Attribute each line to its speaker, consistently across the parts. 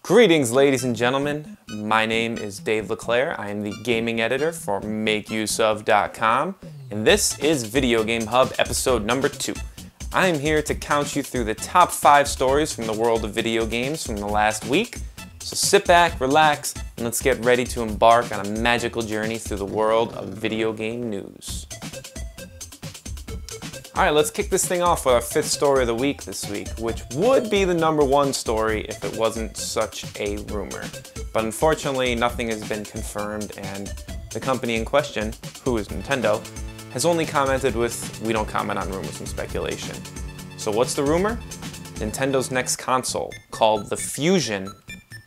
Speaker 1: Greetings, ladies and gentlemen. My name is Dave LeClaire. I am the gaming editor for MakeUseOf.com, and this is Video Game Hub episode number 2. I am here to count you through the top 5 stories from the world of video games from the last week. So sit back, relax, and let's get ready to embark on a magical journey through the world of video game news. Alright, let's kick this thing off with our 5th story of the week this week, which would be the number 1 story if it wasn't such a rumor. But unfortunately, nothing has been confirmed, and the company in question, who is Nintendo, has only commented with, "We don't comment on rumors and speculation." So what's the rumor? Nintendo's next console, called the Fusion,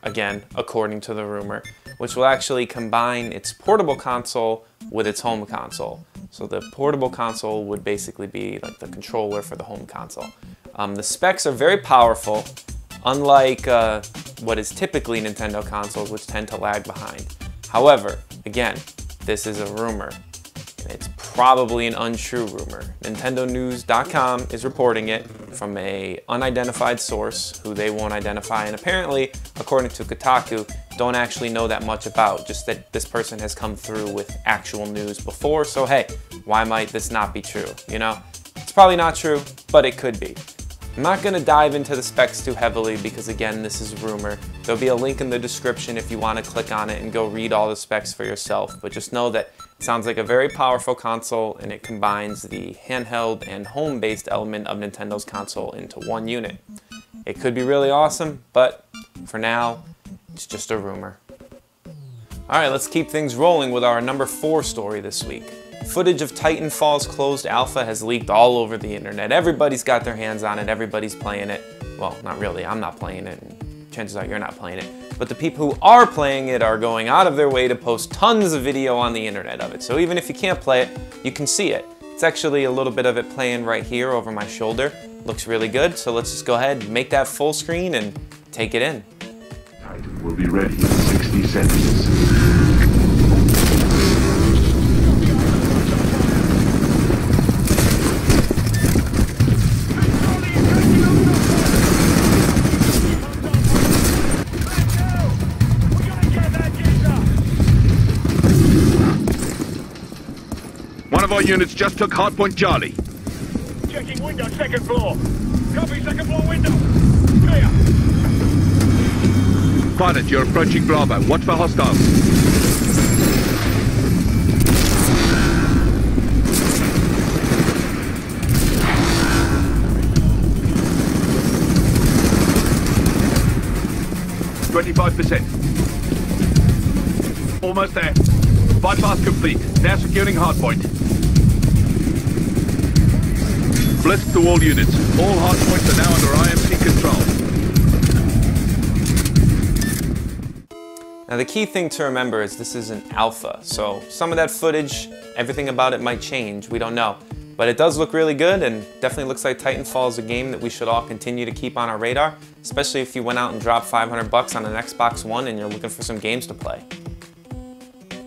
Speaker 1: again, according to the rumor, which will actually combine its portable console with its home console. So the portable console would basically be like the controller for the home console. The specs are very powerful, unlike what is typically Nintendo consoles, which tend to lag behind. However, again, this is a rumor, and it's probably an untrue rumor. NintendoNews.com is reporting it from an unidentified source who they won't identify, and apparently, according to Kotaku, don't actually know that much about, just that this person has come through with actual news before, so hey, why might this not be true, you know? It's probably not true, but it could be. I'm not going to dive into the specs too heavily because again, this is rumor. There'll be a link in the description if you want to click on it and go read all the specs for yourself, but just know that it sounds like a very powerful console and it combines the handheld and home-based element of Nintendo's console into one unit. It could be really awesome, but for now, it's just a rumor. Alright, let's keep things rolling with our number 4 story this week. Footage of Titanfall's closed alpha has leaked all over the internet. Everybody's got their hands on it, everybody's playing it. Well, not really, I'm not playing it, and chances are you're not playing it. But the people who are playing it are going out of their way to post tons of video on the internet of it. So even if you can't play it, you can see it. It's actually a little bit of it playing right here over my shoulder. Looks really good, so let's just go ahead and make that full screen and take it in.
Speaker 2: Titan will be ready in 60 seconds. One of our units just took Hardpoint Charlie.
Speaker 3: Checking window, second floor. Copy, second floor window. Clear.
Speaker 2: Pilot, you're approaching Bravo. Watch for hostiles. Almost there. Bypass complete. Now securing hardpoint. Blisk to all units. All hardpoints are now under IMC control.
Speaker 1: Now the key thing to remember is this is an alpha, so some of that footage, everything about it might change, we don't know. But it does look really good and definitely looks like Titanfall is a game that we should all continue to keep on our radar, especially if you went out and dropped $500 on an Xbox One and you're looking for some games to play.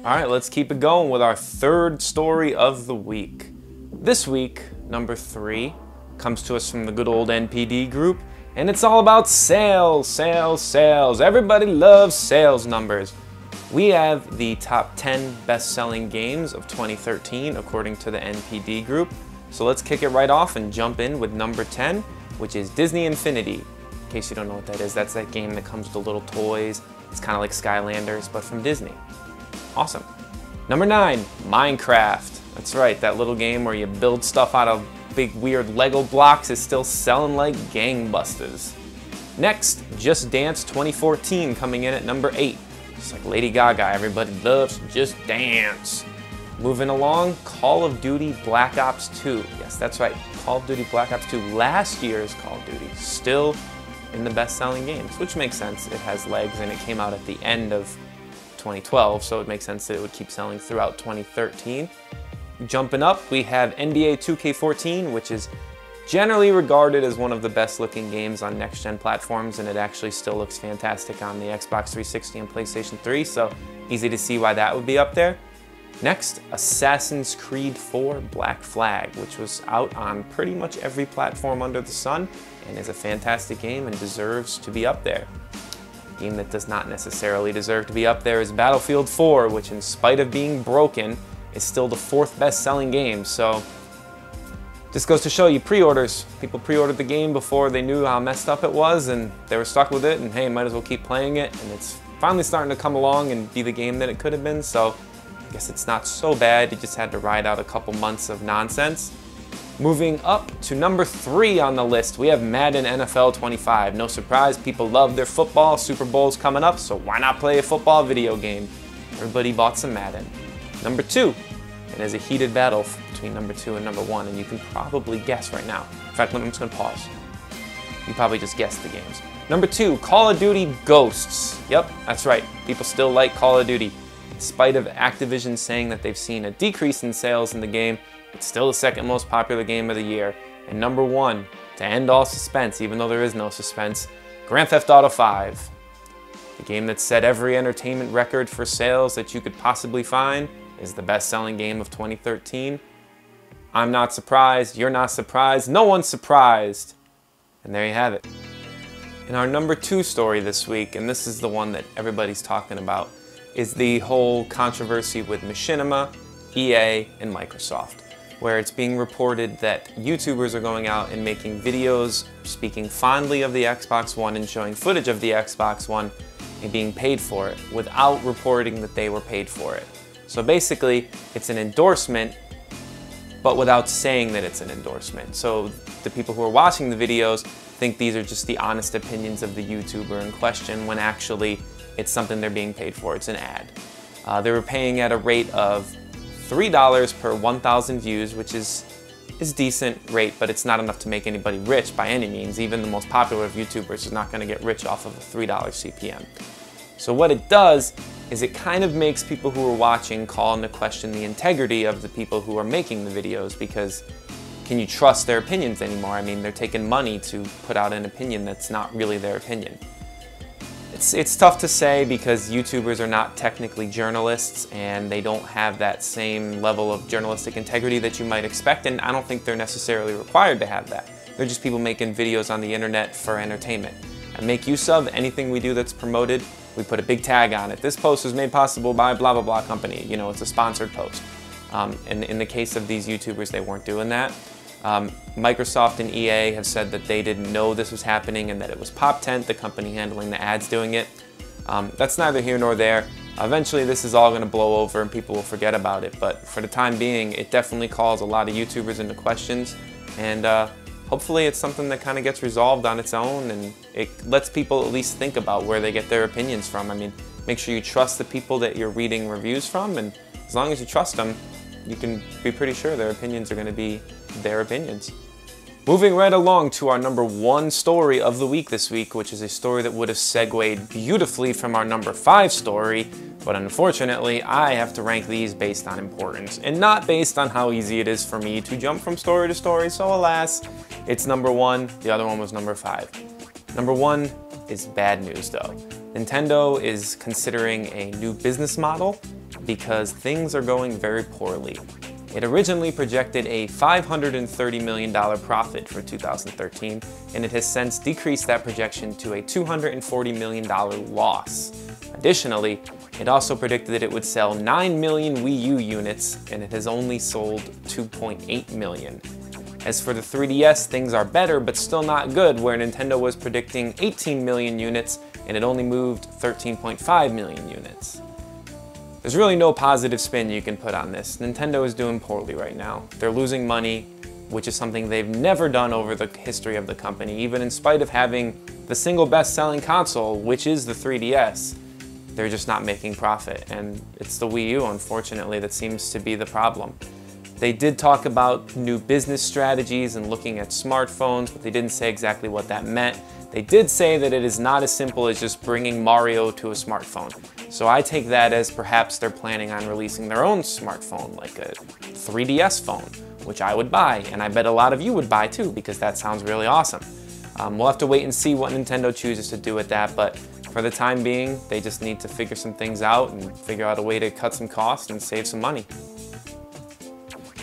Speaker 1: Alright, let's keep it going with our 3rd story of the week. This week, number 3, comes to us from the good old NPD group, and it's all about sales, sales, sales. Everybody loves sales numbers. We have the top 10 best-selling games of 2013 according to the NPD group. So let's kick it right off and jump in with number 10, which is Disney Infinity. In case you don't know what that is, that's that game that comes with the little toys. It's kind of like Skylanders, but from Disney. Awesome. Number 9, Minecraft. That's right, that little game where you build stuff out of big weird Lego blocks is still selling like gangbusters. Next, Just Dance 2014 coming in at number 8. Just like Lady Gaga, everybody loves Just Dance. Moving along, Call of Duty Black Ops 2. Yes, that's right, Call of Duty Black Ops 2, last year's Call of Duty, still in the best-selling games, which makes sense. It has legs and it came out at the end of 2012, so it makes sense that it would keep selling throughout 2013. Jumping up, we have NBA 2K14, which is generally regarded as one of the best looking games on next-gen platforms, and it actually still looks fantastic on the Xbox 360 and PlayStation 3, so easy to see why that would be up there. Next, Assassin's Creed 4 Black Flag, which was out on pretty much every platform under the sun and is a fantastic game and deserves to be up there. A game that does not necessarily deserve to be up there is Battlefield 4, which in spite of being broken, is still the 4th best-selling game. So this goes to show you pre-orders. People pre-ordered the game before they knew how messed up it was, and they were stuck with it, and hey, might as well keep playing it, and it's finally starting to come along and be the game that it could have been, so I guess it's not so bad. You just had to ride out a couple months of nonsense. Moving up to number 3 on the list, we have Madden NFL 25. No surprise, people love their football. Super Bowl's coming up, so why not play a football video game? Everybody bought some Madden. Number 2, it is a heated battle between number 2 and number 1, and you can probably guess right now. In fact, I'm just gonna pause. You probably just guessed the games. Number 2, Call of Duty Ghosts. Yep, that's right, people still like Call of Duty. In spite of Activision saying that they've seen a decrease in sales in the game, it's still the 2nd most popular game of the year. And number 1, to end all suspense, even though there is no suspense, Grand Theft Auto 5. The game that set every entertainment record for sales that you could possibly find is the best-selling game of 2013. I'm not surprised, you're not surprised, no one's surprised. And there you have it. In our number 2 story this week, and this is the one that everybody's talking about, is the whole controversy with Machinima, EA, and Microsoft, where it's being reported that YouTubers are going out and making videos speaking fondly of the Xbox One and showing footage of the Xbox One and being paid for it without reporting that they were paid for it. So basically, it's an endorsement, but without saying that it's an endorsement. So the people who are watching the videos think these are just the honest opinions of the YouTuber in question, when actually it's something they're being paid for. It's an ad. They were paying at a rate of $3 per 1,000 views, which is decent rate, but it's not enough to make anybody rich by any means. Even the most popular of YouTubers is not going to get rich off of a $3 CPM. So what it does is it kind of makes people who are watching call into question the integrity of the people who are making the videos, because can you trust their opinions anymore? I mean, they're taking money to put out an opinion that's not really their opinion. It's tough to say because YouTubers are not technically journalists and they don't have that same level of journalistic integrity that you might expect, and I don't think they're necessarily required to have that. They're just people making videos on the internet for entertainment. And make use of anything we do that's promoted, we put a big tag on it. This post was made possible by blah blah blah company. You know, it's a sponsored post. And in the case of these YouTubers, they weren't doing that. Microsoft and EA have said that they didn't know this was happening and that it was PopTent, the company handling the ads, doing it. That's neither here nor there. Eventually this is all going to blow over and people will forget about it, but for the time being it definitely calls a lot of YouTubers into questions, and hopefully it's something that kind of gets resolved on its own and it lets people at least think about where they get their opinions from. I mean, make sure you trust the people that you're reading reviews from, and as long as you trust them, you can be pretty sure their opinions are going to be their opinions. Moving right along to our number 1 story of the week this week, which is a story that would have segued beautifully from our number 5 story, but unfortunately I have to rank these based on importance and not based on how easy it is for me to jump from story to story, so alas, it's number 1, the other one was number 5. Number 1 is bad news though. Nintendo is considering a new business model because things are going very poorly. It originally projected a $530 million profit for 2013, and it has since decreased that projection to a $240 million loss. Additionally, it also predicted that it would sell 9 million Wii U units, and it has only sold 2.8 million. As for the 3DS, things are better, but still not good, where Nintendo was predicting 18 million units, and it only moved 13.5 million units. There's really no positive spin you can put on this. Nintendo is doing poorly right now. They're losing money, which is something they've never done over the history of the company, even in spite of having the single best-selling console, which is the 3DS. They're just not making profit, and it's the Wii U, unfortunately, that seems to be the problem. They did talk about new business strategies and looking at smartphones, but they didn't say exactly what that meant. They did say that it is not as simple as just bringing Mario to a smartphone. So I take that as perhaps they're planning on releasing their own smartphone, like a 3DS phone, which I would buy, and I bet a lot of you would buy too, because that sounds really awesome. We'll have to wait and see what Nintendo chooses to do with that, but for the time being, they just need to figure some things out and figure out a way to cut some costs and save some money.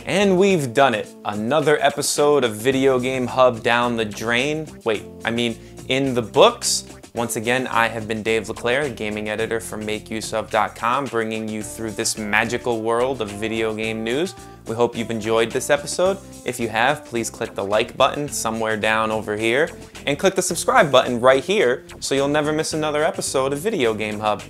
Speaker 1: And we've done it. Another episode of Video Game Hub down the drain. Wait, I mean in the books? Once again, I have been Dave LeClaire, the gaming editor from MakeUseOf.com, bringing you through this magical world of video game news. We hope you've enjoyed this episode. If you have, please click the like button somewhere down over here, and click the subscribe button right here so you'll never miss another episode of Video Game Hub.